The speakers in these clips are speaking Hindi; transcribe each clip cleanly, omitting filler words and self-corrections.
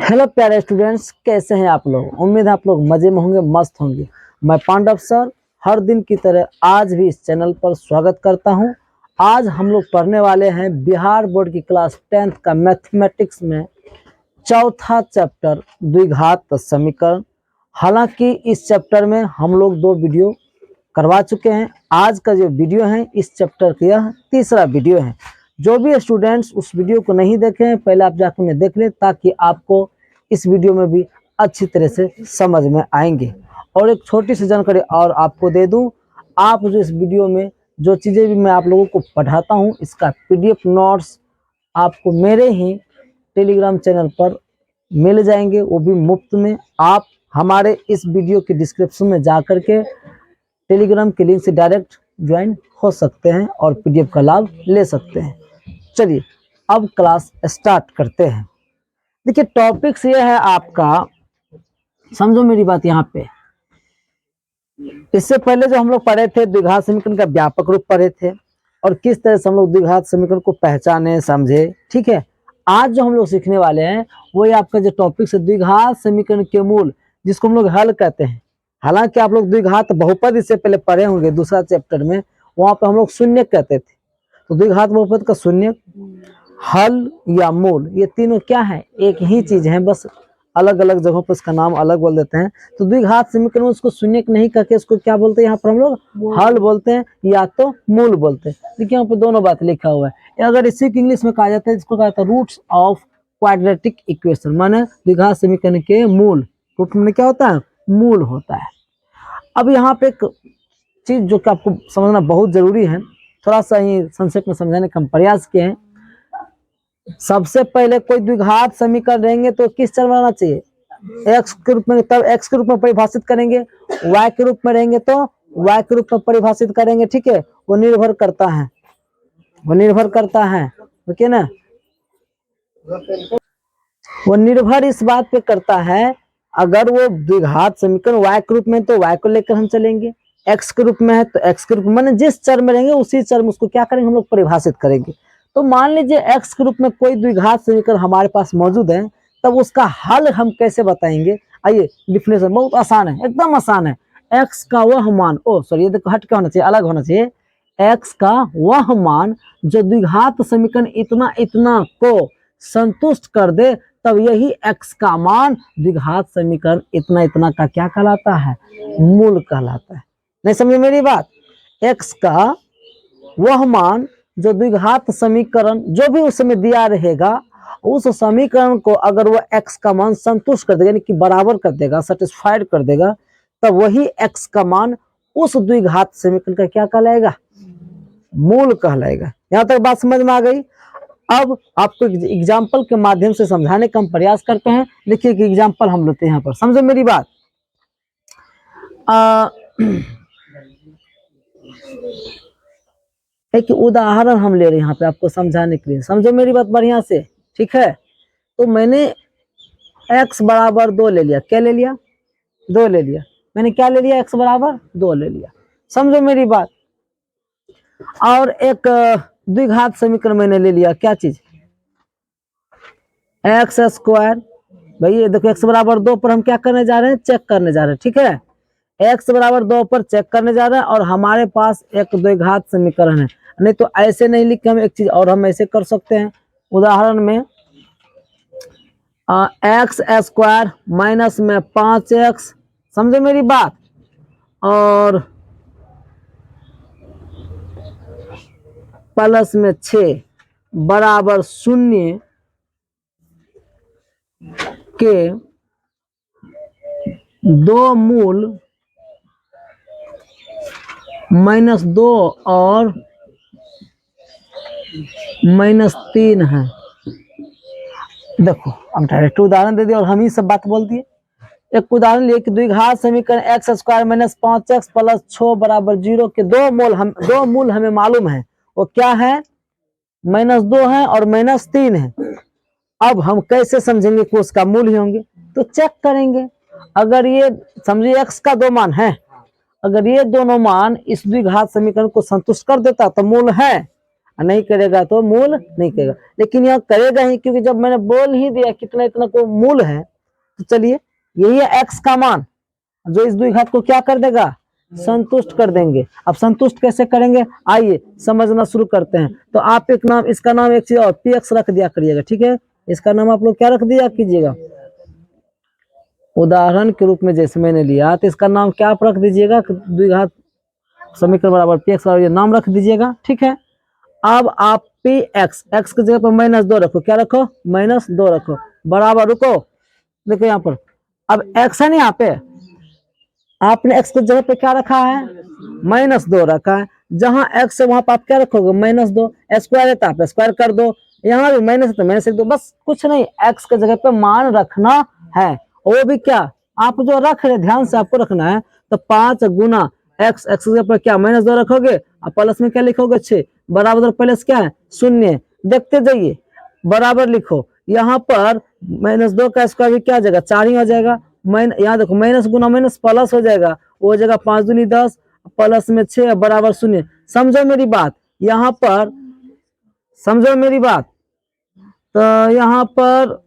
हेलो प्यारे स्टूडेंट्स, कैसे हैं आप लोग। उम्मीद है आप लोग मजे में होंगे, मस्त होंगे। मैं पांडव सर हर दिन की तरह आज भी इस चैनल पर स्वागत करता हूं। आज हम लोग पढ़ने वाले हैं बिहार बोर्ड की क्लास 10th का मैथमेटिक्स में चौथा चैप्टर द्विघात समीकरण। हालांकि इस चैप्टर में हम लोग 2 वीडियो करवा चुके हैं। आज का जो वीडियो है इस चैप्टर का यह तीसरा वीडियो है। जो भी स्टूडेंट्स उस वीडियो को नहीं देखे हैं, पहले आप जाकर उन्हें देख लें ताकि आपको इस वीडियो में भी अच्छी तरह से समझ में आएंगे। और एक छोटी सी जानकारी और आपको दे दूं, आप जो इस वीडियो में जो चीज़ें भी मैं आप लोगों को पढ़ाता हूं, इसका पीडीएफ नोट्स आपको मेरे ही टेलीग्राम चैनल पर मिल जाएंगे, वो भी मुफ्त में। आप हमारे इस वीडियो के डिस्क्रिप्शन में जा कर के टेलीग्राम के लिंक से डायरेक्ट ज्वाइन हो सकते हैं और पीडीएफ का लाभ ले सकते हैं। चलिए अब क्लास स्टार्ट करते हैं। देखिए टॉपिक्स ये है आपका, समझो मेरी बात। यहाँ पे इससे पहले जो हम लोग पढ़े थे द्विघात समीकरण का व्यापक रूप पढ़े थे और किस तरह से हम लोग द्विघात समीकरण को पहचाने समझे। ठीक है, आज जो हम लोग सीखने वाले हैं वो ये आपका जो टॉपिक है द्विघात समीकरण के मूल, जिसको हम लोग हल कहते हैं। हालांकि आप लोग द्विघात बहुपद इससे पहले पढ़े होंगे दूसरा चैप्टर में, वहां पे हम लोग शून्य कहते थे। तो द्विघात बहुपद का शून्य, हल या मूल, ये तीनों क्या है, एक ही चीज है, बस अलग अलग जगहों पर इसका नाम अलग बोल देते हैं। तो द्विघात समीकरण उसको शून्य नहीं करके उसको क्या बोलते हैं, यहाँ पर हम लोग हल बोलते हैं या तो मूल बोलते हैं। देखिए यहाँ पर दोनों बात लिखा हुआ है। अगर इसी को इंग्लिश में कहा जाता है, इसको कहा जाता है रूट्स ऑफ क्वाड्रेटिक इक्वेशन, माने द्विघात समीकरण के मूल। रूट में क्या होता है, मूल होता है। अब यहाँ पे एक चीज जो कि आपको समझना बहुत जरूरी है, थोड़ा सा ही संक्षेप में समझाने का हम प्रयास किए हैं। सबसे पहले कोई द्विघात समीकरण रहेंगे तो किस चर में रहना चाहिए, एक्स के रूप में, तब एक्स के रूप में परिभाषित करेंगे। वाई के रूप में रहेंगे तो वाई के रूप में परिभाषित करेंगे। ठीक है, वो निर्भर करता है, वो निर्भर करता है, ओके ना। वो निर्भर इस बात पे करता है, अगर वो द्विघात समीकरण वाई के रूप में तो वाई को लेकर हम चलेंगे, एक्स के रूप में है तो एक्स के रूप में, माने जिस चर में रहेंगे उसी चर में उसको क्या करेंगे, हम लोग परिभाषित करेंगे। तो मान लीजिए एक्स के रूप में कोई द्विघात समीकरण हमारे पास मौजूद है, तब उसका हल हम कैसे बताएंगे। आइए डिफिनेशन बहुत आसान है, एकदम आसान है। एक्स का वह मान, ओ सॉरी ये देखो हट क्या होना चाहिए, अलग होना चाहिए। एक्स का वह मान जो द्विघात समीकरण इतना इतना को संतुष्ट कर दे, तब यही एक्स का मान द्विघात समीकरण इतना इतना का क्या कहलाता है, मूल कहलाता है। नहीं समझे मेरी बात। एक्स का वह मान जो द्विघात समीकरण जो भी उस समय दिया रहेगा, उस समीकरण को अगर वो एक्स का मान संतुष्ट कर देगा, यानी कि बराबर कर देगा, सेटिस्फाइड कर देगा, तब वही एक्स का मान उस द्विघात समीकरण का क्या कहलाएगा, मूल कहलाएगा। यहां तक बात समझ में आ गई। अब आपको एग्जाम्पल के माध्यम से समझाने का हम प्रयास करते हैं। देखिए कि एग्जाम्पल हम लेते हैं यहाँ पर, समझो मेरी बात। एक उदाहरण हम ले रहे हैं यहाँ पे आपको समझाने के लिए, समझो मेरी बात बढ़िया से। ठीक है, तो मैंने x बराबर 2 ले लिया। क्या ले लिया, 2 ले लिया। मैंने क्या ले लिया, x बराबर 2 ले लिया। समझो मेरी बात। और एक द्विघात समीकरण मैंने ले लिया, क्या चीज, एक्स स्क्वायर। भाई ये देखो x बराबर 2 पर हम क्या करने जा रहे हैं, चेक करने जा रहे हैं। ठीक है, x बराबर 2 पर चेक करने जा रहे हैं और हमारे पास एक द्विघात समीकरण है। नहीं तो ऐसे नहीं लिख के हम एक चीज और हम ऐसे कर सकते हैं। उदाहरण में एक्स स्क्वायर माइनस में 5x, समझे मेरी बात, और प्लस में 6 बराबर 0 के 2 मूल -2 और -3 है। देखो हम डायरेक्ट उदाहरण दे दिए और हम ही सब बात बोल दिए। एक उदाहरण लिए कि द्विघात समीकरण x square minus 5x plus 6 बराबर 0 के 2 मूल हमें मालूम है। वो क्या है, -2 है और -3 है। अब हम कैसे समझेंगे कि उसका मूल ही होंगे, तो चेक करेंगे। अगर ये समझिए x का 2 मान है, अगर ये दोनों मान इस द्विघात समीकरण को संतुष्ट कर देता तो मूल है, और नहीं करेगा तो मूल नहीं करेगा, लेकिन यहाँ करेगा ही, क्योंकि जब मैंने बोल ही दिया कितना इतना को मूल है, तो चलिए यही है x का मान जो इस द्विघात को क्या कर देगा, संतुष्ट कर देंगे। अब संतुष्ट कैसे करेंगे, आइए समझना शुरू करते हैं। तो आप एक नाम, इसका नाम एक चीज और px रख दिया करिएगा, ठीक है। इसका नाम आप लोग क्या रख दिया कीजिएगा, उदाहरण के रूप में जैसे मैंने लिया, तो इसका नाम क्या आप रख दीजिएगा, द्विघात समीकरण बराबर px और ये नाम रख दीजिएगा, ठीक है। अब आप px, x की जगह पर -2 रखो, क्या रखो, -2 रखो, बराबर, रुको देखो यहाँ पर, अब x है ना, यहाँ पे आपने x की जगह पे क्या रखा है, -2 रखा है। जहां x है वहां पर आप क्या रखोगे, -2, स्क्वायर है तो आप स्क्वायर कर दो, यहाँ भी माइनस है तो माइनस लिख दो, बस कुछ नहीं, x की जगह पे मान रखना है। वो भी क्या, आप जो रख रहे ध्यान से आपको रखना है, तो 5 गुना x, x की जगह पर क्या -2 रखोगे और प्लस में क्या लिखोगे 6, बराबर प्लस क्या है 0, देखते जाइए, बराबर लिखो। यहाँ पर -2 का स्क्वायर भी क्या जाएगा, 4 ही हो जाएगा, यहाँ देखो माइनस गुना माइनस प्लस हो जाएगा, वो हो जाएगा 5 दूनी 10 प्लस में 6 बराबर 0। समझो मेरी बात, यहाँ पर समझो मेरी बात, तो यहाँ पर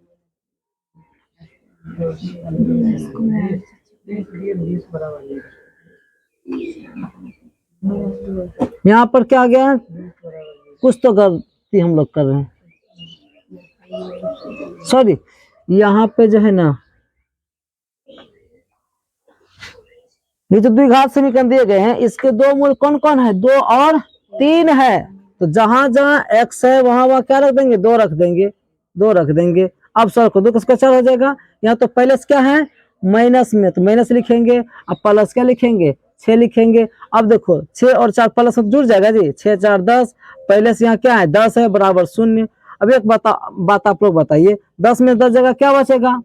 यहाँ पर क्या आ गया, कुछ तो गलती हम लोग कर रहे हैं, सॉरी, यहाँ पे जो है ना, ये जो द्विघात समीकरण दिए गए हैं, इसके दो मूल कौन कौन है, 2 और 3 है। तो जहां जहां x है वहां वहां क्या रख देंगे, 2 रख देंगे, 2 रख देंगे। अब सर को 2 किसका 4 हो जाएगा, यहाँ तो प्लस क्या है, माइनस में तो माइनस लिखेंगे, अब प्लस क्या लिखेंगे, 6 लिखेंगे। अब देखो 6 और 4 प्लस में जुड़ जाएगा जी, 6 4 10, पहले से यहाँ क्या है 10 है बराबर 0। अब एक बात आप लोग बताइए, 10 में 10 जगह क्या बचेगा,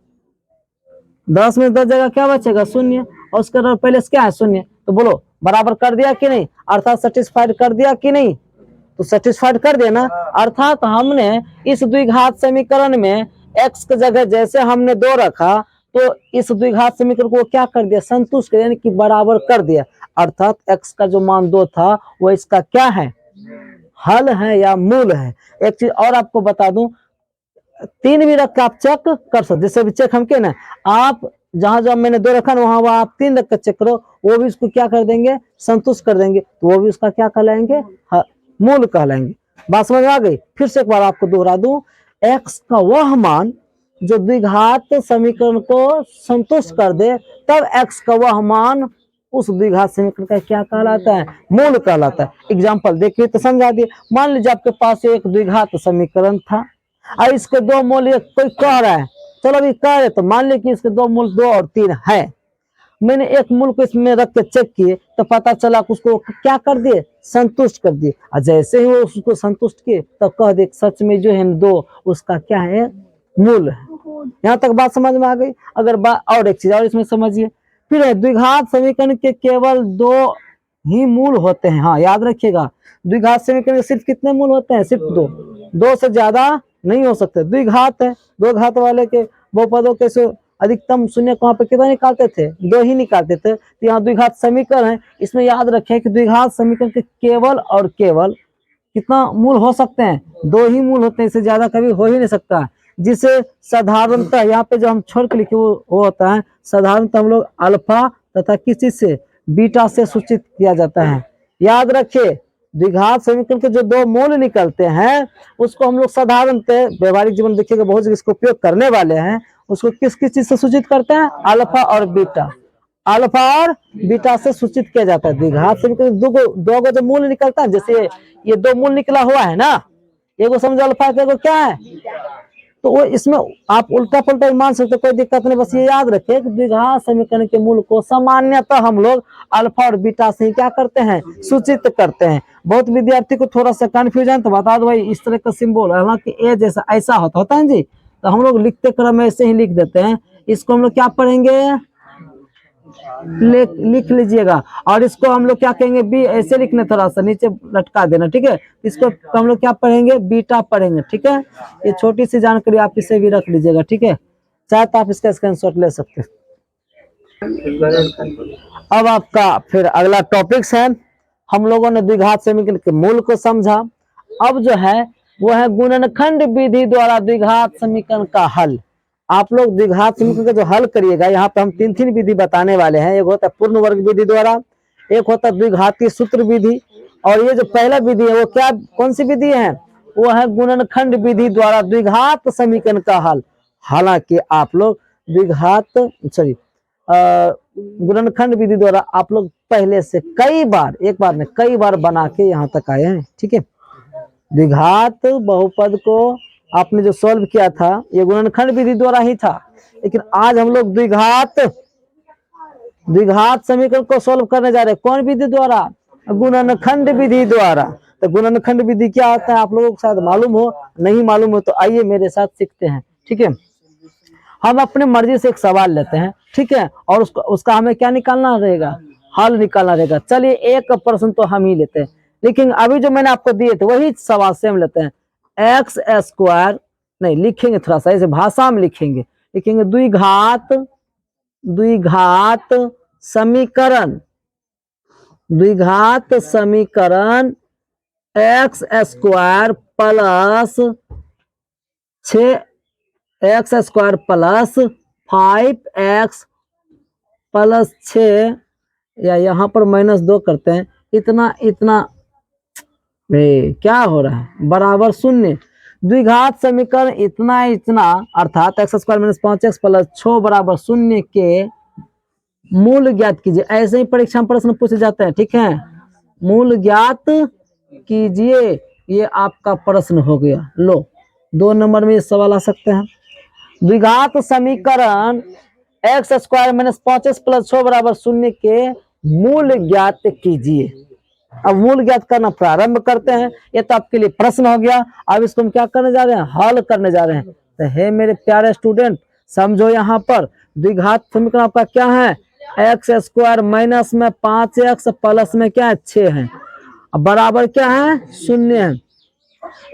10 में 10 जगह क्या बचेगा 0, और उसका पहले क्या है 0, तो बोलो बराबर कर दिया कि नहीं, अर्थात सेटिस्फाइड कर दिया कि नहीं, तो सेटिस्फाइड कर दिया ना। अर्थात हमने इस द्विघात समीकरण में x की जगह जैसे हमने 2 रखा, तो इस द्विघात समीकरण को क्या कर दिया, संतुष्ट कर, यानी कि बराबर कर दिया। अर्थात x का जो मान 2 था वो इसका क्या है, हल है या मूल है। एक चीज और आपको बता दूं, 3 भी रख के आप चेक कर सकते, जैसे भी चेक हम के ना, आप जहां जहां मैंने 2 रखा ना वहां वहां आप 3 रख कर चेक करो, वो भी इसको क्या कर देंगे, संतुष्ट कर देंगे, तो वो भी उसका क्या कहलाएंगे, मूल कहलाएंगे। बात समझ आ गई, फिर से एक बार आपको दोहरा दूं, x का वह मान जो द्विघात समीकरण को संतुष्ट कर दे, तब x का वह मान उस द्विघात समीकरण का क्या कहलाता है, मूल कहलाता है। एग्जाम्पल देखिए तो समझा दिए, मान लीजिए आपके पास एक द्विघात समीकरण था और इसके 2 मूल कोई कह रहा है, चलो अभी कह रहे, तो मान लीजिए कि इसके 2 मूल 2 और 3 है, मैंने एक मूल को इसमें रख के चेक किए, तो पता चला उसको क्या कर दिए, संतुष्ट कर दिए। और जैसे ही वो उसको संतुष्ट किए तो कह दे सच में जो है 2 उसका क्या है, मूल है। यहाँ तक बात समझ में आ गई। अगर और एक चीज और इसमें समझिए, फिर द्विघात समीकरण के केवल 2 ही मूल होते हैं, हाँ याद रखिएगा, द्विघात समीकरण सिर्फ कितने मूल होते हैं, सिर्फ 2, 2 से ज्यादा नहीं हो सकते। द्विघात है, 2 घात वाले के बहुपदों के अधिकतम शून्य वहां पे कितना निकालते थे, 2 ही निकालते थे। तो यहाँ द्विघात समीकरण है, इसमें याद रखें कि द्विघात समीकरण के केवल और केवल कितना मूल हो सकते हैं, 2 ही मूल होते हैं, इससे ज्यादा कभी हो ही नहीं सकता। जिसे साधारणतः यहाँ पे जो हम छोड़ के लिखे वो होता है, साधारणतः हम लोग अल्फा तथा किस चीज से, बीटा से सूचित किया जाता है। याद रखिए, द्विघात समीकरण के जो 2 मूल निकलते हैं उसको हम लोग साधारणतः व्यवहारिक जीवन देखिएगा बहुत जगह इसको उपयोग करने वाले हैं, उसको किस किस चीज से सूचित करते हैं, अल्फा और बीटा, अल्फा और बीटा से सूचित किया जाता है। द्विघात समीकरण 2 जो मूल निकलता है, जैसे ये 2 मूल निकला हुआ है ना, एगो समझो अल्फा, एगो क्या है, तो वो इसमें आप उल्टा पुल्टा मान सकते, कोई दिक्कत नहीं। बस ये याद रखें कि द्विघात समीकरण के मूल को सामान्यतः हम लोग अल्फा और बीटा से ही क्या करते हैं, सूचित करते हैं। बहुत विद्यार्थी को थोड़ा सा कंफ्यूजन, तो बता दो भाई इस तरह का सिंबल, हालांकि ए जैसा ऐसा होता है जी, तो हम लोग लिखते क्रम में ऐसे ही लिख देते हैं। इसको हम लोग क्या पढ़ेंगे, लिख लीजिएगा, और इसको हम लोग क्या कहेंगे, बी, ऐसे लिखने थोड़ा सा नीचे लटका देना, ठीक है। इसको हम लोग क्या पढ़ेंगे, बीटा पढ़ेंगे, ठीक है। ये छोटी सी जानकारी आप इसे भी रख लीजिएगा, ठीक है, चाहे तो आप इसका स्क्रीनशॉट ले सकते हैं। अब आपका फिर अगला टॉपिक्स है, हम लोगों ने द्विघात समीकरण के मूल को समझा, अब जो है वो है गुणनखंड विधि द्वारा द्विघात समीकरण का हल। आप लोग द्विघात समीकरण का जो हल करिएगा, यहाँ पे हम तीन तीन विधि बताने वाले हैं। एक होता है पूर्ण वर्ग विधि द्वारा, एक होता है द्विघातीय सूत्र विधि, और ये जो पहला विधि है वो क्या, कौन सी विधि है, वो है गुणनखंड विधि द्वारा द्विघात समीकरण का हल। हालांकि आप लोग द्विघात गुणनखंड विधि द्वारा आप लोग पहले से कई बार, एक बार में कई बार बना के यहाँ तक आए हैं, ठीक है। द्विघात बहुपद को आपने जो सॉल्व किया था ये गुणनखंड विधि द्वारा ही था, लेकिन आज हम लोग द्विघात समीकरण को सॉल्व करने जा रहे हैं। कौन विधि द्वारा, गुणनखंड विधि द्वारा। तो गुणनखंड विधि क्या होता है आप लोगों को शायद मालूम हो, नहीं मालूम हो तो आइए मेरे साथ सीखते हैं, ठीक है। हम अपने मर्जी से एक सवाल लेते हैं, ठीक है, और उसका हमें क्या निकालना रहेगा, हल निकालना रहेगा। चलिए एक प्रश्न तो हम ही लेते हैं, लेकिन अभी जो मैंने आपको दिए थे वही सवाल से हम लेते हैं। एक्स स्क्वायर नहीं लिखेंगे, थोड़ा सा ऐसे भाषा में लिखेंगे, द्विघात समीकरण, द्विघात समीकरण x square plus 6x square plus 5x plus 6, या यहाँ पर -2 करते हैं, इतना इतना क्या हो रहा है, बराबर 0। द्विघात समीकरण इतना इतना अर्थात x square minus 5x plus 6 बराबर 0 के मूल ज्ञात कीजिए। ऐसे ही परीक्षा में प्रश्न पूछे जाते हैं, ठीक है। मूल ज्ञात कीजिए, ये आपका प्रश्न हो गया। लो 2 नंबर में ये सवाल आ सकते हैं। द्विघात समीकरण x square minus 5x plus 6 बराबर 0 के मूल ज्ञात कीजिए। अब मूल ज्ञात करना प्रारंभ करते हैं। ये तो आपके लिए प्रश्न हो गया। अब इसको हम क्या करने जा रहे हैं, हल करने जा रहे हैं। तो हे मेरे प्यारे स्टूडेंट, समझो यहाँ पर द्विघात समीकरण आपका क्या है, एक्स स्क्वायर माइनस में 5x प्लस में क्या है 6 है, बराबर क्या है 0 है।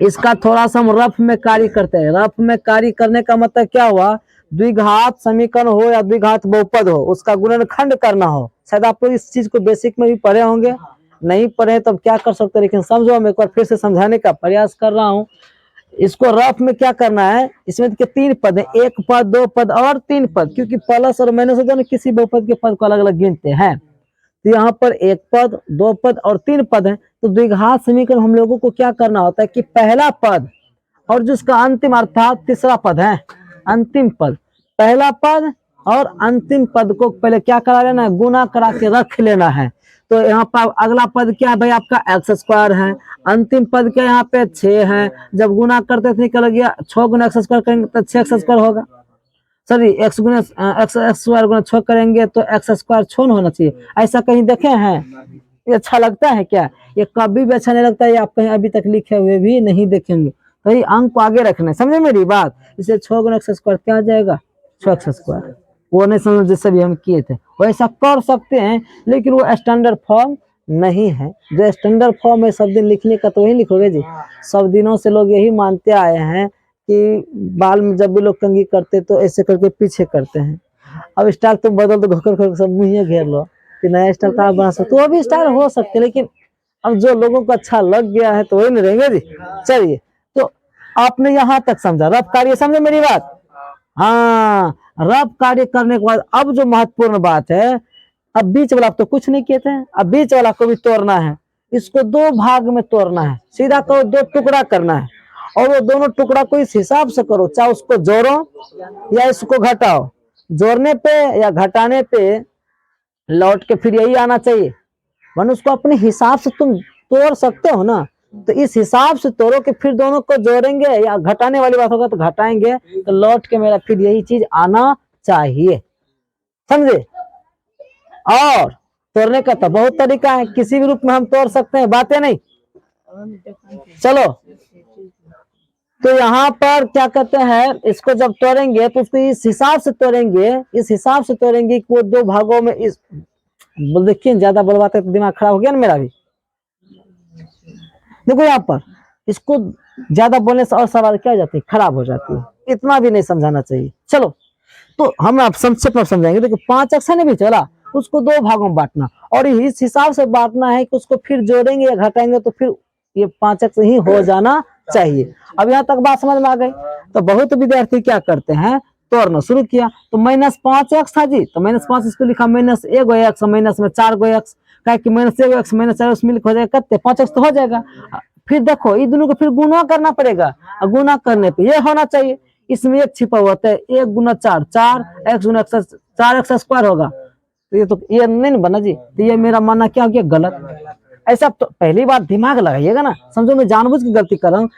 इसका थोड़ा सा हम रफ में कार्य करते हैं। रफ में कार्य करने का मतलब क्या हुआ, द्विघात समीकरण हो या द्विघात बहुपद हो, उसका गुणनखंड करना हो। शायद आप लोग इस चीज को बेसिक में भी पढ़े होंगे, नहीं पढ़े तब क्या कर सकते हैं, लेकिन समझो मैं एक बार फिर से समझाने का प्रयास कर रहा हूँ। इसको रफ में क्या करना है, इसमें के 3 पद है, 1 पद 2 पद और 3 पद, क्योंकि प्लस और माइनस होता है ना, किसी बहुपद के पद को अलग अलग गिनते हैं। तो यहाँ पर 1 पद 2 पद और 3 पद है। तो द्विघात समीकरण हम लोगों को क्या करना होता है कि पहला पद और जिसका अंतिम अर्थात तीसरा पद है, अंतिम पद, पहला पद और अंतिम पद को पहले क्या करा लेना है, गुना करा के रख लेना है। तो यहाँ पर अगला पद क्या है भाई, आपका एक्स स्क्वायर है। अंतिम पद क्या यहाँ पे 6 है। जब गुना करते थे निकल गया 6 गुना एक्स स्क्वायर करेंगे तो 6x स्क्वायर होगा। सॉरी एक्स स्क्वायर गुना 6 करेंगे तो एक्स स्क्वायर 6 होना चाहिए। ऐसा कहीं देखे हैं, ये अच्छा लगता है क्या, ये कभी भी अच्छा नहीं लगता है। आप कहीं अभी तक लिखे हुए भी नहीं देखेंगे। तो ये अंक को आगे रखना, समझे मेरी बात। इसे 6 गुना एक्स स्क्वायर क्या आ जाएगा 6x स्क्वायर। वो नहीं समझ जैसे भी हम किए थे वैसा कर सकते हैं, लेकिन वो स्टैंडर्ड फॉर्म नहीं है। जो स्टैंडर्ड फॉर्म है सब दिन लिखने का तो वही लिखोगे जी। सब दिनों से लोग यही मानते आए हैं कि बाल में जब भी लोग कंघी करते तो ऐसे करके पीछे करते हैं। अब स्टाइल तुम बदल दो, घोकर सब मुँह घेर लो कि नया स्टाइल का बना सकते, तो वो भी स्टाइल हो सकते, लेकिन अब जो लोगों को अच्छा लग गया है तो वही नहीं रहेंगे जी। चलिए, तो आपने यहाँ तक समझा, रफ कार्य समझे मेरी बात। हाँ, रफ कार्य करने के बाद अब जो महत्वपूर्ण बात है, अब बीच वाला तो कुछ नहीं किए थे, अब बीच वाला को भी तोड़ना है। इसको 2 भाग में तोड़ना है, सीधा करो 2 टुकड़ा करना है, और वो दोनों टुकड़ा को इस हिसाब से करो, चाहे उसको जोड़ो या इसको घटाओ। जोड़ने पे या घटाने पे लौट के फिर यही आना चाहिए, वरना उसको अपने हिसाब से तुम तोड़ सकते हो ना। तो इस हिसाब से तोड़ो कि फिर दोनों को जोड़ेंगे या घटाने वाली बात होगा तो घटाएंगे, तो लौट के मेरा फिर यही चीज आना चाहिए, समझे। और तोड़ने का तो बहुत तरीका है, किसी भी रूप में हम तोड़ सकते हैं, बातें नहीं। चलो, तो यहाँ पर क्या कहते हैं, इसको जब तोड़ेंगे तो उसको इस हिसाब से तोड़ेंगे, इस हिसाब से तोड़ेंगे कि वो 2 भागों में इस, देखिए ज्यादा बोलवाते तो दिमाग खराब हो गया ना मेरा भी। देखो यहाँ पर इसको ज्यादा बोलने से और सवाल क्या हो जाती है, खराब हो जाती है। इतना भी नहीं समझाना चाहिए। चलो, तो हम आप संक्षेप में समझाएंगे। देखो 5x है ना बीच वाला, उसको 2 भागों में बांटना, और इस हिसाब से बांटना है कि उसको फिर जोड़ेंगे या घटाएंगे तो फिर ये 5x ही हो जाना चाहिए। अब यहाँ तक बात समझ में आ गई। तो बहुत विद्यार्थी क्या करते हैं, तोड़ना शुरू किया, तो -5x था जी, तो -5 इसको लिखा -1x माइनस में 4x, क्या कि -1x माइनस 4x मिल हो जाएगा कितने 5x तो हो जाएगा। फिर देखो ये दोनों को फिर गुना करना पड़ेगा, और गुना करने पे ये होना चाहिए, इसमें एक छिपा हुआ है 1 गुना 4, 4x गुना 4x स्क्वायर होगा, तो ये नहीं बना जी, तो ये मेरा मानना क्या हो गया, गलत। ऐसा तो पहली बात दिमाग लगाइएगा ना, समझो मैं जानबूझ की गलती कर रहा हूँ।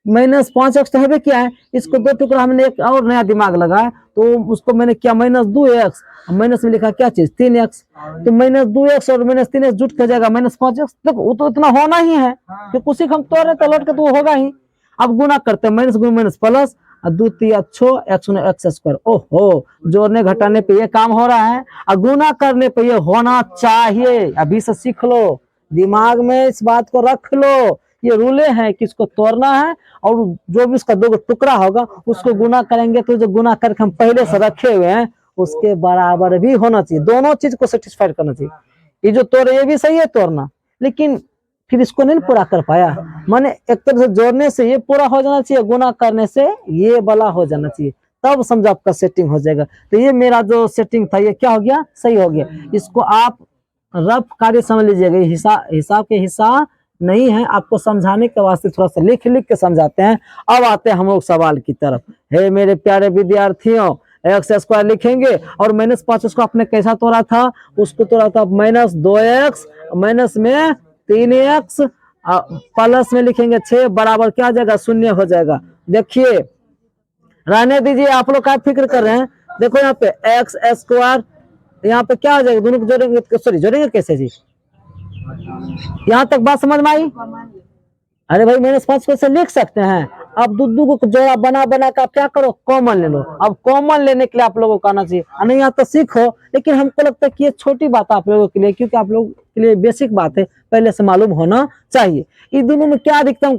-5x तो है क्या है, इसको 2 टुकड़ा हमने एक और नया दिमाग लगाया, तो उसको मैंने क्या -2x, माइनस में लिखा क्या चीज 3x, तो -2x और -3x जुट कर जाएगा -5x। देखो वो तो इतना होना ही है कि उसी को हम तोड़ रहे तो लौट के तो वो होगा ही। अब गुना करते हैं, माइनस गुना माइनस प्लस, 2 3 6 x स्क्वायर। ओहो, जोड़ने घटाने पे ये काम हो रहा है, और गुना करने पे ये होना चाहिए। अभी से सीख लो, दिमाग में इस बात को रख लो, ये रूले हैं कि इसको तोड़ना है, और जो भी उसका 2 टुकड़ा होगा उसको गुना करेंगे, तो जो गुना करके हम पहले से रखे हुए हैं उसके बराबर भी होना चाहिए। दोनों चीज को सेटिस्फाइड करना चाहिए। ये जो तोड़े ये भी सही है तोड़ना, लेकिन फिर इसको नहीं पूरा कर पाया, माने एक तरह से जोड़ने से ये पूरा हो जाना चाहिए, गुना करने से ये वाला हो जाना चाहिए, तब समझो आपका सेटिंग हो जाएगा। तो ये मेरा जो सेटिंग था ये क्या हो गया, सही हो गया। इसको आप रफ कार्य समझ लीजिएगा, हिसाब के हिसाब नहीं है, आपको समझाने के वास्ते थोड़ा सा लिख लिख के समझाते हैं। अब आते हैं हम लोग सवाल की तरफ। हे मेरे प्यारे विद्यार्थियों, एक्स स्क्वायर लिखेंगे, और -5 उसको आपने कैसा तोड़ा था, उसको तोड़ा था -2x माइनस में 3x, प्लस में लिखेंगे 6 बराबर क्या आ जाएगा, 0 हो जाएगा। देखिए रहने दीजिए, आप लोग क्या फिक्र कर रहे हैं। देखो यहाँ पे एक्स स्क्वायर, यहाँ पे क्या हो जाएगा, दोनों को जोड़ेंगे, सॉरी जोड़ेंगे कैसे जी, यहाँ तक बात समझ में आई। अरे भाई -5 को से लिख सकते हैं। अब दूध को जोड़ा बना बना कर क्या करो, कॉमन ले लो। अब कॉमन लेने के लिए आप लोगों को आना चाहिए, नहीं यहाँ तो सीखो, लेकिन हमको लगता है कि ये छोटी बात आप लोगों के लिए, क्योंकि आप लोगों के लिए बेसिक बात है, पहले से मालूम होना चाहिए। इन दोनों में क्या अधिकतम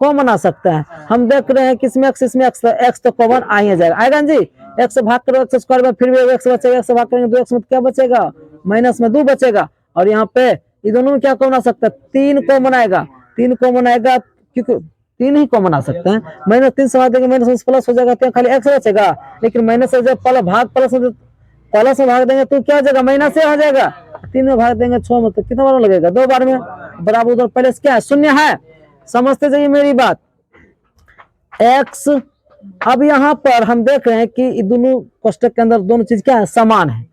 कॉमन आ सकता है, हम देख रहे हैं कि इसमें एक्स तो कॉमन आ ही जाएगा, आएगा जी। एक्स से भाग करो एक्स स्क्वायर में, फिर भी एक्स बचेगा, एक्स से भाग करेंगे 2x में क्या बचेगा, माइनस में 2 बचेगा। और यहाँ पे ये दोनों में क्या कॉमन आ सकता है, 3 कॉमन आएगा, 3 कॉमन आएगा, क्योंकि 3 ही कॉमन आ सकते हैं। -3 से भाग देंगे, माइनस प्लस हो जाएगा, तो खाली एक्स बचेगा, लेकिन माइनस से जब भाग प्लस में भाग देंगे तो क्या हो जाएगा, माइनस से हो जाएगा। 3 में भाग देंगे 6 में, तो कितना बार लगेगा, 2 बार में, बराबर उधर पहले से क्या है, 0 है। समझते जाइए मेरी बात। एक्स, अब यहाँ पर हम देख रहे हैं कि दोनों कोष्टक के अंदर दोनों चीज क्या है, समान है।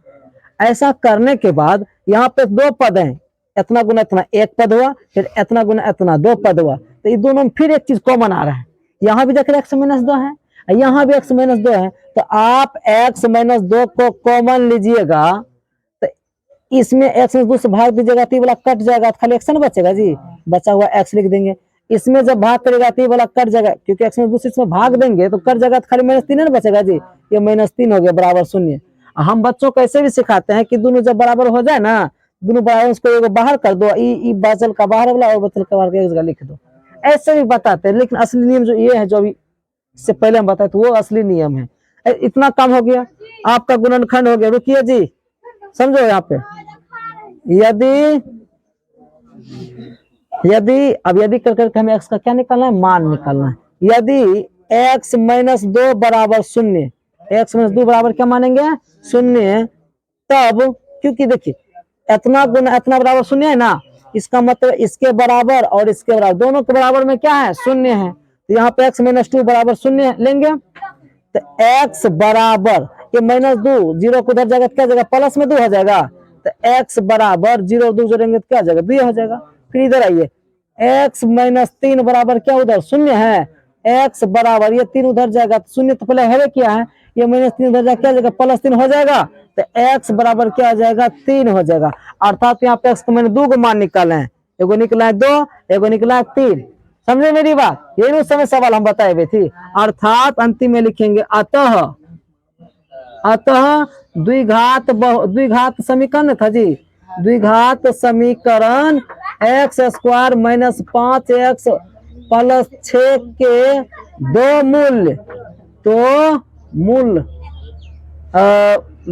ऐसा करने के बाद यहाँ पे 2 पद हैं, इतना गुना इतना 1 पद हुआ, फिर इतना गुना इतना 2 पद हुआ, तो ये दोनों में फिर एक चीज कॉमन आ रहा है। यहाँ भी देख रहे x - 2 है, यहाँ भी x - 2 है, तो आप x - 2 को कॉमन लीजिएगा, तो इसमें x - 2 से भाग दीजिएगा तो ये वाला कट जाएगा, खाली x न बचेगा जी, बचा हुआ x लिख देंगे। इसमें जब भाग करेगा तो ये वाला कट जाएगा, क्योंकि x - 2 से इसमें भाग देंगे तो कट जाएगा, तो खाली -3 न बचेगा जी, ये -3 हो गया बराबर 0। हम बच्चों को ऐसे भी सिखाते हैं कि दोनों जब बराबर हो जाए ना, दोनों बराबर, उसको एगो बाहर कर दो, ई बचल का बाहर वाला और बचल का बाहर लिख दो, ऐसे भी बताते हैं। लेकिन असली नियम जो ये है, जो अभी इससे पहले हम बताए, तो वो असली नियम है। इतना काम हो गया, आपका गुणनखंड हो गया। रुकिए जी, समझो यहाँ पे, यदि कर करके हमें x का क्या निकालना है, मान निकालना है। यदि x - 2 बराबर 0, x - 2 बराबर क्या मानेंगे, 0, तब क्योंकि देखिए इतना गुना इतना बराबर 0 है ना, इसका मतलब इसके बराबर और इसके बराबर, दोनों के बराबर में क्या है, 0 है। तो यहाँ पे x - 2 बराबर 0 लेंगे, तो x बराबर ये -2, 0 को उधर जाएगा क्या जाएगा, प्लस में 2 हो जाएगा, तो x बराबर 0 2 जोड़ेंगे तो क्या जाएगा, 2 हो जाएगा। फिर इधर आइए, x - 3 बराबर क्या उधर 0 है, x बराबर ये 3 उधर जाएगा, तो 0 तो पहले है क्या है, ये -3 उधर जाएगा क्या जाएगा, +3 हो जाएगा, तो x बराबर क्या आ जाएगा, 3 हो जाएगा। अर्थात यहाँ पे x को मैंने 2 को मान निकाले हैं, एगो निकला है 2, एगो निकला है 3। समझे मेरी बात, यही उस समय सवाल हम बताए हुए थी। अर्थात अंतिम में लिखेंगे अतः द्विघात समीकरण था जी, द्विघात समीकरण x स्क्वायर - 5x + 6 के 2 मूल्य, तो मूल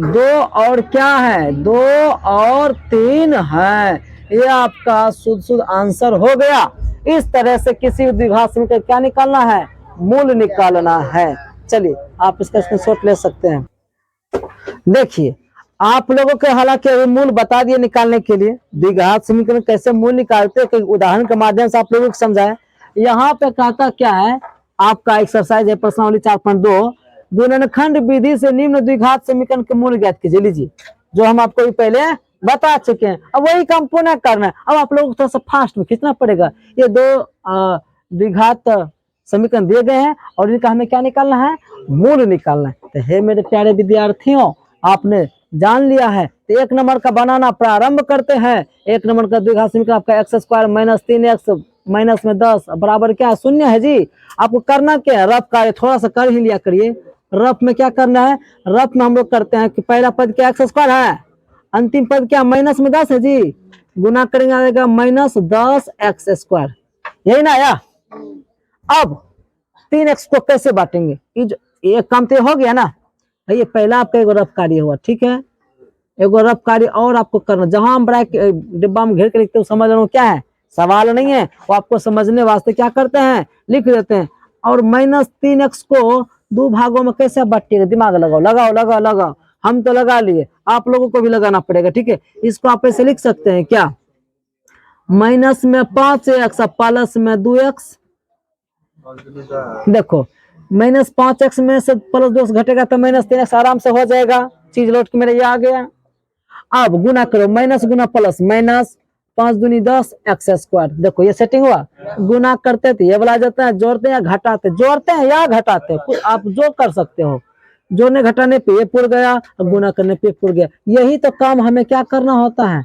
2 और क्या है, 2 और 3 है। ये आपका शुद्ध आंसर हो गया। इस तरह से किसी द्विघात समीकरण क्या निकालना है, मूल निकालना है। चलिए आप इसका स्क्रीनशॉट ले सकते हैं। देखिए आप लोगों के हालांकि मूल बता दिए निकालने के लिए, द्विघात समीकरण कैसे मूल निकालते हैं उदाहरण के माध्यम से आप लोगों को समझाया। यहाँ पे कहता क्या है, आपका एक्सरसाइज है प्रश्नावली 4.2, गुणनखंड विधि से निम्न द्विघात समीकरण के मूल ज्ञात कीजिए। लीजिए जो हम आपको पहले बता चुके हैं, अब वही काम पुनः करना है। अब आप लोगों को थोड़ा सा फास्ट में खींचना पड़ेगा। ये दो द्विघात समीकरण दिए गए हैं और इनका हमें क्या निकालना है, मूल निकालना है। तो हे मेरे प्यारे विद्यार्थियों, आपने जान लिया है। तो एक नंबर का बनाना प्रारंभ करते हैं। एक नंबर का द्विघात समीकरण आपका x square minus 3x minus में 10 बराबर क्या शून्य है जी। आपको करना क्या है, रफ कार्य थोड़ा सा कर ही लिया करिए। रफ में क्या करना है, रफ में हम लोग करते हैं कि पहला पद क्या एक्स स्क्वायर है, अंतिम पद क्या माइनस में 10 है जी, गुना करेंगे आएगा माइनस 10x², यही ना आया। अब 3x को कैसे बांटेंगे, एक काम तो हो गया ना। ये पहला आपका एक रफ कार्य हुआ, ठीक है। एक रफ कार्य और आपको करना, जहां हम ब्रैकेट डिब्बा में घेर के लिखते हो समझ लो क्या है, सवाल नहीं है, वो आपको समझने वास्ते क्या करते हैं, लिख देते हैं। और माइनस 3x को दो भागों में कैसे बांटिएगा, दिमाग लगाओ लगाओ लगाओ लगाओ। हम तो लगा लिए, आप लोगों को भी लगाना पड़ेगा, ठीक है। इसको आप ऐसे लिख सकते हैं क्या, माइनस में 5x प्लस में 2x। देखो माइनस 5x में से प्लस 2 घटेगा तो माइनस 3x आराम से हो जाएगा। चीज लौट के मेरे ये आ गया। अब गुना करो, माइनस गुना प्लस, माइनस 5 दूनी 10 x²। देखो ये सेटिंग हुआ। गुना करते थे ये वाला जाता है, जोड़ते हैं या घटाते, जोड़ते हैं या घटाते, आप जो कर सकते हो। जोड़ने घटाने पे ये पुर गया, गुना करने पे पुर गया। यही तो काम हमें क्या करना होता है,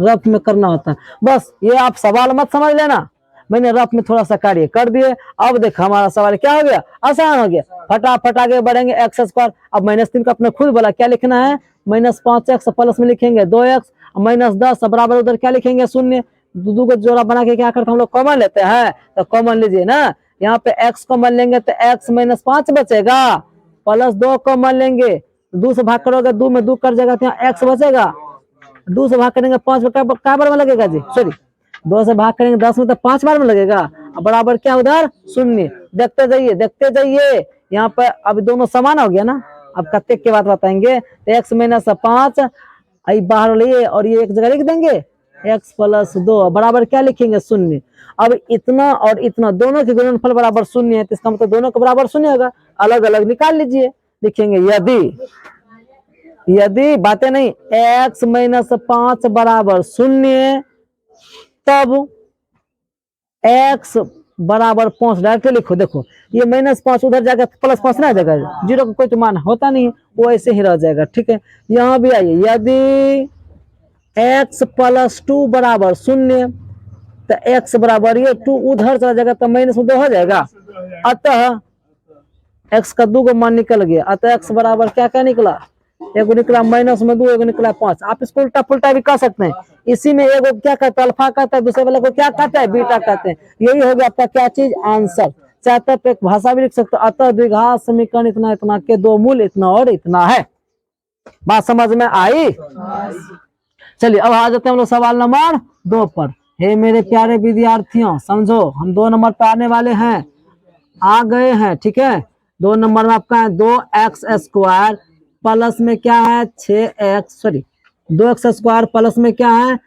रफ में करना होता है। बस ये आप सवाल मत समझ लेना, मैंने रफ में थोड़ा सा कार्य कर दिए। अब देखो हमारा सवाल क्या हो गया, आसान हो गया। फटाफट आगे बढ़ेंगे, x²। अब -3 का अपने खुद बोला क्या लिखना है, -5x प्लस में लिखेंगे 2x माइनस 10 बराबर उधर क्या लिखेंगे शून्य। दो को जोड़ा बना के क्या करते हैं हम लोग, कॉमन लेते हैं। तो कॉमन लीजिए ना, यहाँ पे x कॉमन लेंगे तो x - 5 बचेगा, प्लस 2 कॉमन लेंगे, 2 से भाग करोगे 2 में 2 कर जाएगा तो यहाँ x बचेगा। 2 से भाग करेंगे 5 में क्या बार में लगेगा जी, सॉरी 2 से भाग करेंगे 10 में तो 5 बार में लगेगा। बराबर क्या उधर शून्य। देखते जाइए देखते जाइए, यहाँ पे अब दोनों समान हो गया ना। अब कत्ते के बात बताएंगे, तो x - 5 बाहर लिए और ये एक जगह लिख देंगे, x + 2 बराबर क्या लिखेंगे यशून्य। अब इतना और इतना दोनों के गुणनफल बराबर शून्य है, तो इसका मतलब दोनों के बराबर शून्य होगा। अलग अलग निकाल लीजिए, लिखेंगे यदि बातें नहीं, x - 5 बराबर शून्य, तब x बराबर 5 डायरेक्ट लिखो। देखो ये -5 उधर जाएगा +5 ना जाएगा, 0 का कोई तो मान होता नहीं है, वो ऐसे ही रह जाएगा, ठीक है। यहाँ भी आइए, यदि x + 2 बराबर शून्य, तो x बराबर ये 2 उधर चला जाएगा तो -2 हो जाएगा। अतः x का 2 का मान निकल गया, अतः x बराबर क्या क्या निकला, एगो निकला -2, एगो निकला 5। आप इसको उल्टा पुल्टा भी कर सकते हैं। इसी में एगो क्या कहता है अल्फा कहता है, दूसरे वाले को क्या कहता है बीटा कहते हैं। यही हो गया आपका क्या चीज, आंसर। चाहते तो एक भाषा भी लिख सकते हो, अतः द्विघात समीकरण इतना इतना के दो मूल इतना और इतना है। बात समझ में आई। चलिए अब आ जाते हैं हम लोग सवाल नंबर 2 पर। हे मेरे प्यारे विद्यार्थियों समझो, हम 2 नंबर पर आने वाले हैं, आ गए हैं, ठीक है। 2 नंबर में आपका है 2x² प्लस में क्या है 6x, सॉरी 2x² प्लस में क्या है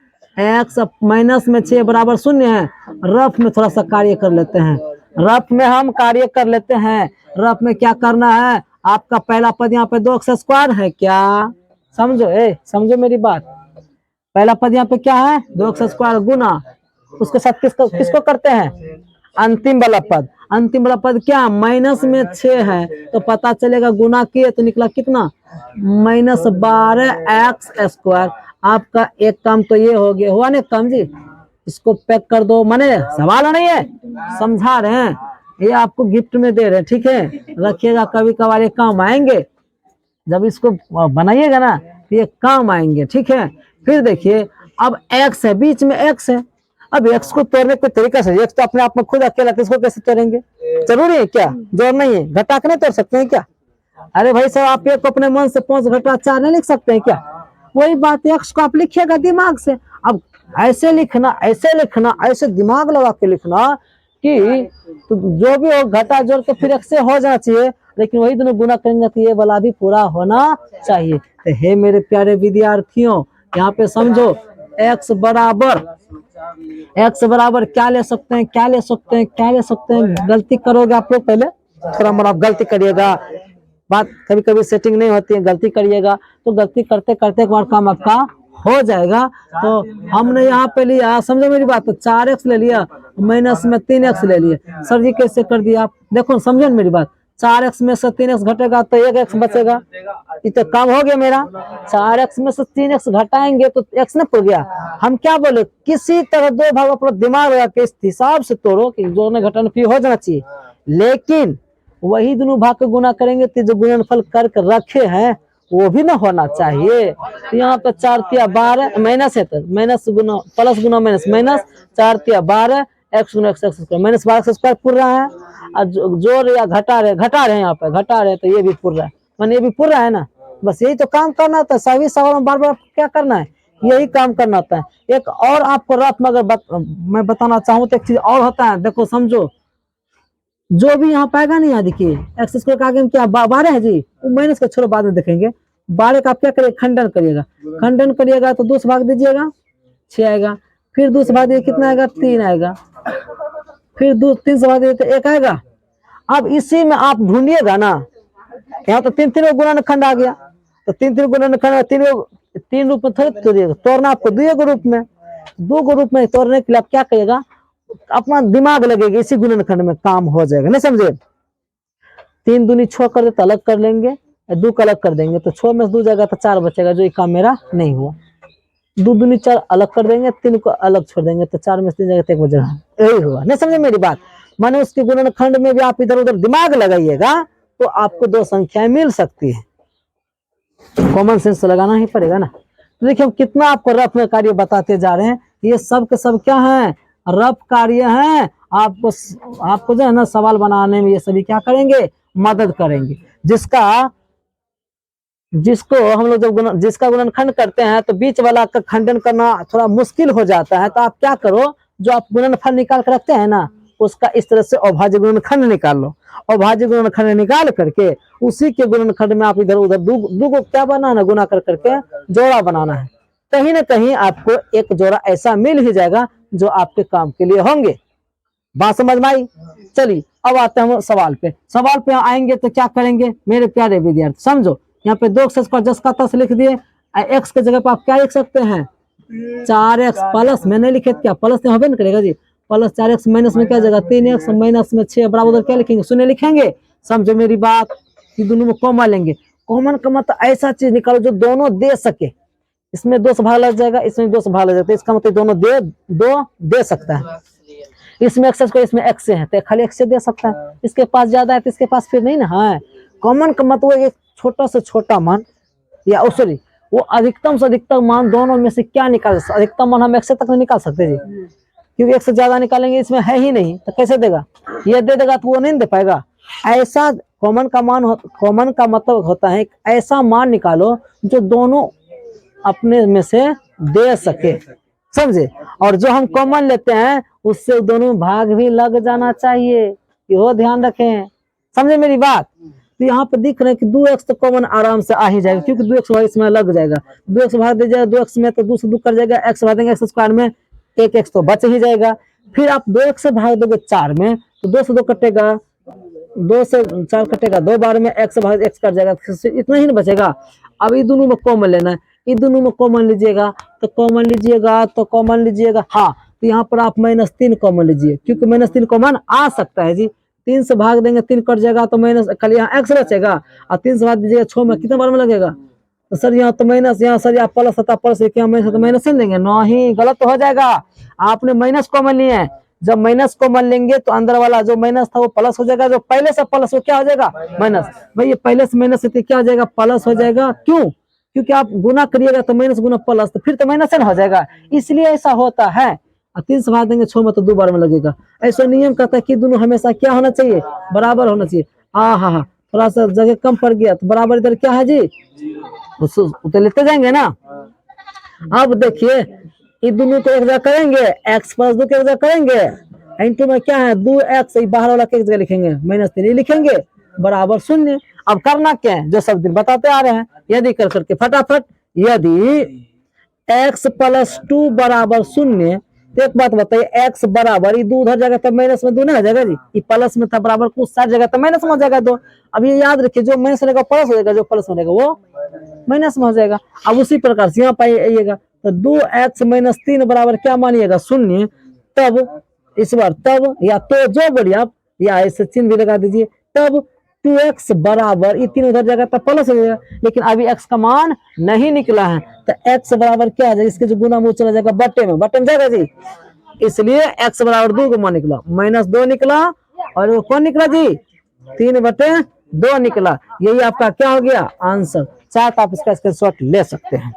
x माइनस में 6 बराबर शून्य है। रफ में थोड़ा सा कार्य कर लेते हैं, रफ में हम कार्य कर लेते हैं। रफ में क्या करना है, आपका पहला पद यहाँ पे 2x² है क्या, समझो समझो मेरी बात। पहला पद यहाँ पे क्या है 2x² गुना, उसके साथ किसको करते हैं, अंतिम वाला पद। अंतिम वाला पद क्या माइनस में 6 है, तो पता चलेगा गुना किए तो निकला कितना -12x²। आपका एक काम तो ये हो गया, हुआ ना काम जी, इसको पैक कर दो। माने सवाल नहीं है, समझा रहे हैं, ये आपको गिफ्ट में दे रहे हैं, ठीक है। रखिएगा, कभी कभार ये काम आएंगे, जब इसको बनाइएगा ना तो ये काम आएंगे, ठीक है। फिर देखिए अब x है, बीच में x है। अब x को तोड़ने के तरीका से, x तो अपने आप में खुद अकेला, इसको कैसे तोड़ेंगे, जरूरी है क्या, जोड़ नहीं है, घटा के नहीं तोड़ सकते हैं क्या। अरे भाई साहब आप एक अपने मन से 5 घटा 4 नहीं लिख सकते हैं क्या। वही बात x को आप लिखिएगा दिमाग से, अब ऐसे लिखना, ऐसे लिखना, ऐसे दिमाग लगा के लिखना कि तो जो भी हो घटा जोड़ के फिर एक से हो जाना चाहिए, लेकिन वही दोनों गुना करेंगे तो ये वाला भी पूरा होना चाहिए। तो हे मेरे प्यारे विद्यार्थियों, यहाँ पे समझो x बराबर क्या ले सकते हैं, क्या ले सकते हैं, क्या ले सकते हैं। गलती करोगे आप लोग, पहले थोड़ा मोड़ा आप गलती करिएगा, बात कभी कभी सेटिंग नहीं होती है, गलती करिएगा तो गलती करते करते एक बार काम आपका हो जाएगा। तो हमने यहाँ पे लिया, समझो मेरी बात, तो 4x ले लिया, माइनस में 3x ले लिए। सर जी कैसे कर दिया आप, देखो समझो मेरी बात, 4x में से 3x घटेगा तो 1x बचेगा, इतना काम हो गया मेरा। 4x में से 3x घटाएंगे तो x न पड़ गया। हम क्या बोले, किसी तरह दो भाग अपना दिमाग लगा के इस हिसाब से तोड़ो कि जोड़ने घटाने फिर हो जाना चाहिए, लेकिन वही दोनों भाग को गुना करेंगे तो जो गुणनफल करके रखे हैं वो भी ना होना चाहिए। तो यहाँ पे 4 तिया 12 माइनस है, तो माइनस गुना प्लस गुना माइनस माइनस, 4 तिया 12 x गुना x माइनस 12 स्क्वायर पूर रहा है, और जोड़ या घटा रहे यहाँ पे घटा रहे, तो ये भी पूर रहा है, मान ये भी पूर रहा है ना। बस यही तो काम करना होता है, सभी सवाल में बार बार क्या करना है, यही काम करना होता है। एक और आपको रफ में अगर मैं बताना चाहूँ तो एक चीज और होता है, देखो समझो, जो भी यहाँ पाएगा नहीं, यहाँ देखिए एक्स स्क्वायर का आगे में क्या 12 है जी, वो माइनस का छोड़ो बाद में देखेंगे। 12 का आप क्या करिएगा, खंडन करिएगा, खंडन करिएगा तो 2 से भाग दीजिएगा 6 आएगा, फिर 2 से भाग दीजिए कितना आएगा 3 आएगा, फिर 3 से भाग दीजिए तो 1 आएगा। अब इसी में आप ढूंढिएगा ना, यहाँ तो 3 गुणा खंड आ गया, तो 3 गुणा खंड 3 रूप में थोड़ी तोड़िएगा, तोड़ना आपको 2 रूप में, 2 रूप में तोड़ने के लिए आप क्या करिएगा, अपना दिमाग लगेगा, इसी गुणनखंड में काम हो जाएगा, नहीं समझे। 3 दूनी 6 कर देते अलग कर लेंगे, 2 का अलग कर देंगे तो 6 में से 2 जाएगा तो 4 बचेगा, जो ये काम मेरा नहीं हुआ। 2 दूनी 4 अलग कर देंगे, 3 को अलग छोड़ देंगे तो 4 में से 3 जाएगा तो 1 बचेगा, यही हुआ, नहीं समझे मेरी बात। माने उसके गुणनखंड में भी आप इधर उधर दिमाग लगाइएगा तो आपको 2 संख्याएं मिल सकती है, कॉमन सेंस लगाना ही पड़ेगा ना। तो देखिए हम कितना आपको रफ में कार्य बताते जा रहे हैं, ये सब के सब क्या है, रफ कार्य हैं। आपको जो है ना सवाल बनाने में ये सभी क्या करेंगे, मदद करेंगे। जिसको हम लोग जब जिसका गुणनखंड करते हैं तो बीच वाला का खंडन करना थोड़ा मुश्किल हो जाता है, तो आप क्या करो, जो आप गुणनफल निकाल कर रखते हैं ना, उसका इस तरह से अभाज्य गुणनखंड निकाल लो। अभाज्य गुणनखंड निकाल करके उसी के गुणनखंड में आप इधर उधर दो को क्या बनाना, गुना कर करके जोड़ा बनाना है। कहीं ना कहीं आपको एक जोड़ा ऐसा मिल ही जाएगा जो आपके काम के लिए होंगे। बात समझ में आई। चलिए अब आते हैं हम सवाल पे आएंगे तो क्या करेंगे मेरे प्यारे विद्यार्थी, समझो यहाँ पे 2 को जस का तस लिख दिए, एक्स के जगह पे आप क्या लिख सकते हैं 4x प्लस, मैंने लिखे क्या प्लस तो होबे न करेगा जी, प्लस 4x माइनस में क्या जगह 3x माइनस में 6 बराबर क्या लिखेंगे, शून्य लिखेंगे। समझो मेरी बात, कि दोनों में कॉमन लेंगे, कॉमन का मतलब ऐसा चीज निकालो जो दोनों दे सके, इसमें 2 से भाग लग जाएगा, इसमें 2 से भाग लग जाता है, इसका मतलब दोनों दे सकता है। इसमें एक्स को इसमें एक्स है तो खाली एक्स से दे सकता है, इसके पास ज्यादा है तो इसके पास फिर नहीं ना है। कॉमन का मतलब एक छोटा से छोटा मान या सॉरी वो अधिकतम से अधिकतम मान दोनों में से क्या निकाल, अधिकतम मान हम एक्स तक नहीं निकाल सकते जी, क्योंकि एक्स से ज्यादा निकालेंगे इसमें है ही नहीं, तो कैसे देगा, ये दे देगा तो वो नहीं दे पाएगा। ऐसा कॉमन का मतलब होता है ऐसा मान निकालो जो दोनों अपने में से दे सके, समझे। और जो हम कॉमन लेते हैं उससे दोनों भाग भी लग जाना चाहिए, यो ध्यान रखें, समझे मेरी बात। तो यहाँ पे दिख रहे हैं कि 2x तो कॉमन आराम से आ ही जाएगा, क्योंकि 2x इसमें लग जाएगा, 2x भाग दीजिएगा 2x में तो 2 से 2 कर जाएगा, x भाग देंगे एक्स स्क्वायर में 1x तो बच ही जाएगा। फिर आप 2x से भाग दोगे 4 में तो 2 से 2 कटेगा, 2 से 4 कटेगा, 2 बार में x भाग x कर जाएगा, इतना ही नहीं बचेगा। अब ये दोनों में कॉमन लेना है, ये दोनों में कॉमन लीजिएगा तो कॉमन लीजिएगा हाँ, तो यहाँ पर आप -3 कॉमन लीजिए, क्योंकि -3 कॉमन आ सकता है जी। 3 से भाग देंगे 3 कट जाएगा तो माइनस खाली यहाँ एक्स बचेगा, और 3 से भाग दीजिएगा 6 में कितने बार में लगेगा, तो सर यहाँ तो माइनस, यहाँ सर यहाँ प्लस होता प्लस, क्या माइनस तो माइनस नहीं लेंगे, नहीं गलत तो हो जाएगा, आपने माइनस कॉमन लिए हैं। जब माइनस कॉमन लेंगे तो अंदर वाला जो माइनस था वो प्लस हो जाएगा, जो पहले से प्लस वो क्या हो जाएगा माइनस। भाई ये पहले से माइनस है क्या हो जाएगा प्लस हो जाएगा, क्यों, क्योंकि आप गुना करिएगा तो माइनस गुना प्लस, तो फिर तो माइनस हो जाएगा, इसलिए ऐसा होता है। 3 से भाग देंगे 6 में तो 2 बार में लगेगा। ऐसा नियम कहता है कि दोनों हमेशा क्या होना चाहिए, बराबर होना चाहिए। हाँ थोड़ा सा जगह कम पड़ गया तो बराबर इधर क्या है जी, उतर लेते जाएंगे ना। अब देखिए ये दोनों को एक जगह करेंगे, x प्लस 2 को एक जगह करेंगे, इंटू में क्या है 2x, बाहर वाला के एक जगह लिखेंगे -3 लिखेंगे बराबर 0। अब करना क्या है, जो सब दिन बताते आ रहे हैं, यदि कर करके फटाफट, यदि x प्लस 2 बराबर 0, तो एक बात बताइए, x बराबर, ये 2 उधर जाएगा तब माइनस में 2 नहीं हो जाएगा जी, ये प्लस में था बराबर कुछ साइड जाएगा तो माइनस में हो जाएगा 2। अब ये याद रखिए, जो माइनस रहेगा प्लस हो जाएगा, जो प्लस हो जाएगा वो माइनस में हो जाएगा। अब उसी प्रकार से यहाँ पाइएगा, तो 2x माइनस 3 बराबर क्या मानिएगा 0, तब इस बार तब या तो जो बोलिए आप, या ऐसे चिन्ह भी लगा दीजिए, तब 2x बराबर, ये 3 उधर जाएगा तब प्लस हो जाएगा, लेकिन अभी x का मान नहीं निकला है, तो x बराबर क्या आ जाएगा, इसके जो गुना वो चला जाएगा बट्टे में जाएगा जी, इसलिए x बराबर 2 को मान निकला, -2 निकला, और वो कौन निकला जी 3/2 निकला। यही आपका क्या हो गया आंसर। चाहे आप इसका स्क्रीनशॉट ले सकते हैं।